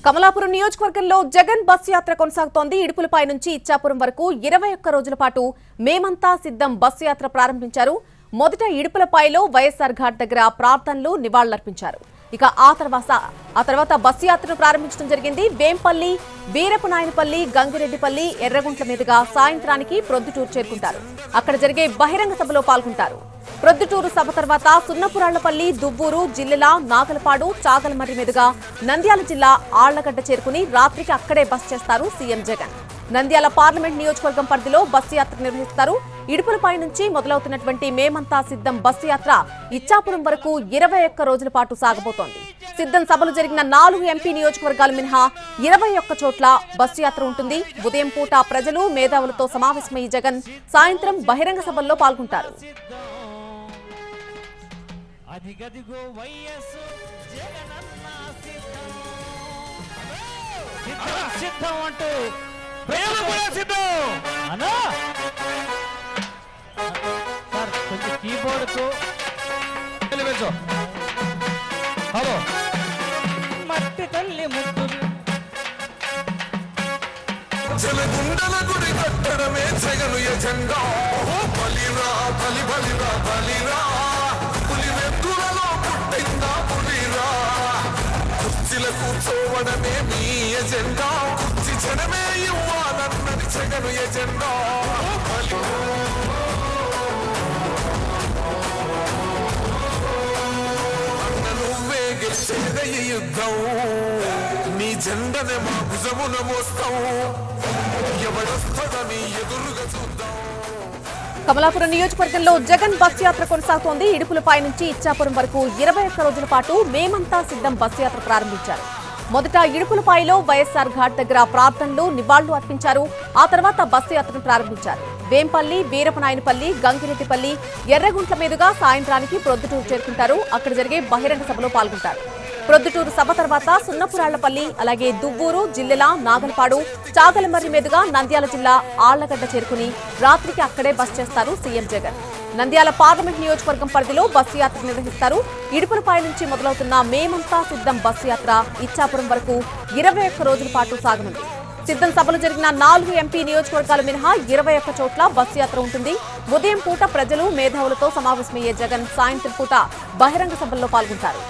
కమలాపురం నియోజకవర్గంలో జగన్ బస్సు యాత్ర కొనసాగుతోంది. ఇడుపులపై నుంచి ఇచ్చాపురం వరకు 21 రోజుల పాటు మేమంతా సిద్ధం బస్సు యాత్ర ప్రారంభించారు. మొదట ఇడుపులపైలో వైఎస్ఆర్ ఘాట్ దగ్గర ప్రార్థనలు నివాళులర్పించారు. ఇక ఆ తర్వాత బస్సు యాత్రను ప్రారంభించడం జరిగింది. వేంపల్లి, వీరపనాయనపల్లి, గంగిరెడ్డిపల్లి, ఎర్రగుంట్ల మీదుగా సాయంత్రానికి ప్రొద్దుటూరు చేరుకుంటారు. అక్కడ జరిగే బహిరంగ సభలో పాల్గొంటారు. ప్రొద్దుటూరు సభ తర్వాత సున్నపురాళ్లపల్లి, దువ్వూరు, జిల్లెల, నాగలపాడు, చాగలమర్రి మీదుగా నంద్యాల జిల్లా ఆళ్లగడ్డ చేరుకుని రాత్రికి అక్కడే బస చేస్తారు సీఎం జగన్. నంద్యాల పార్లమెంట్ నియోజకవర్గం పరిధిలో బస్సు యాత్ర నిర్వహిస్తారు. ఇడుపులపై నుంచి మొదలవుతున్నటువంటి మేమంతా సిద్ధం బస్సు యాత్ర ఇచ్చాపురం వరకు 21 రోజుల పాటు సాగబోతోంది. సిద్ధం సభలు జరిగిన 4 ఎంపీ నియోజకవర్గాలు మినహా 21 చోట్ల బస్సు యాత్ర ఉంటుంది. ఉదయం పూట ప్రజలు, మేధావులతో సమావేశమయ్యే జగన్ సాయంత్రం బహిరంగ సభల్లో పాల్గొంటారు. అదిగదిగో వైఎస్ జగనన్న సిద్ధం అంటూ ప్రేమ కూడా సిద్ధం అన్నా సార్ కొంచెం కీబోర్డ్కు హలో మట్టి తల్లి ముద్దులు జలగుండల గుడి కట్టడమే జగను ఎజెండా. బలిరా బలి బలిరా బలిరా పులివెందులలో పుట్టిందా పులిరా. కుర్చీల కూర్చోవడమే మీ ఎజెండా. కుర్చీ జనమే ఇవ్వాలన్నది జగను ఎజెండా. అన్న నువ్వే గెలిచేదే ఈ యుద్ధం. నీ జెండనే మా భుజమున మోస్తాం. ఎవడొస్తదని ఎదురుగా చూద్దాం. కమలాపురం నియోజకవర్గంలో జగన్ బస్సు యాత్ర కొనసాగుతోంది. ఇడుపులపై నుంచి ఇచ్చాపురం వరకు 21 రోజుల పాటు మేమంతా సిద్ధం బస్సు యాత్ర ప్రారంభించారు. మొదట ఇడుపులపాయలో వైఎస్ఆర్ ఘాట్ దగ్గర ప్రార్థనలు, నివాళులు అర్పించారు. ఆ తర్వాత బస్సు యాత్రను ప్రారంభించారు. వేంపల్లి, వీరపనాయనపల్లి, గంగిరెడ్డిపల్లి, ఎర్రగుంట్ల మీదుగా సాయంత్రానికి ప్రొద్దుటూరు చేరుకుంటారు. అక్కడ జరిగే బహిరంగ సభలో పాల్గొంటారు. ప్రొద్దుటూరు సభ తర్వాత సున్నపురాళ్లపల్లి, అలాగే దువ్వూరు, జిల్లెల, నాగలపాడు, చాగలమర్రి మీదుగా నంద్యాల జిల్లా ఆళ్లగడ్డ చేరుకుని రాత్రికి అక్కడే బస చేస్తారు సీఎం జగన్. నంద్యాల పార్లమెంట్ నియోజకవర్గం పరిధిలో బస్సు యాత్ర నిర్వహిస్తారు. ఇడుపులపై నుంచి మొదలవుతున్న మేమంతా సిద్ధం బస్సు యాత్ర ఇచ్చాపురం వరకు 21 రోజుల పాటు సాగనుంది. సిద్ధం సభలు జరిగిన 4 ఎంపీ నియోజకవర్గాలు మినహా 21 చోట్ల బస్సు యాత్ర ఉంటుంది. ఉదయం పూట ప్రజలు, మేధావులతో సమావేశమయ్యే జగన్ సాయంత్రం పూట బహిరంగ సభల్లో పాల్గొంటారు.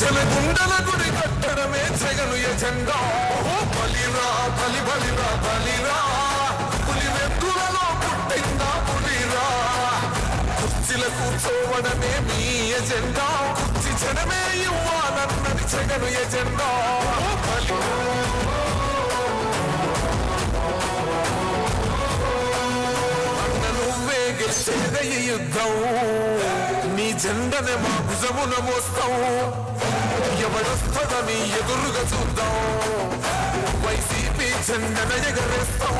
జలగుండల గుడి కట్టడమే జగను ఎజెండా. బలిరా బలి బలిరా బలిరా పులివెందులలో పుట్టిందా పులిరా. కుర్చీల కూర్చోవడమే మీ ఎజెండా. కుర్చీ జనమే ఇవ్వాలన్నది జగను ఎజెండా. అన్న నువ్వే గెలిచేదే ఈ యుద్ధం. నీ జెండనే మా భుజమున మోస్తాం. ఎవడొస్తదని ఎదురుగా చూద్దాం. వైసీపీ జెండన ఎగరేస్తాం.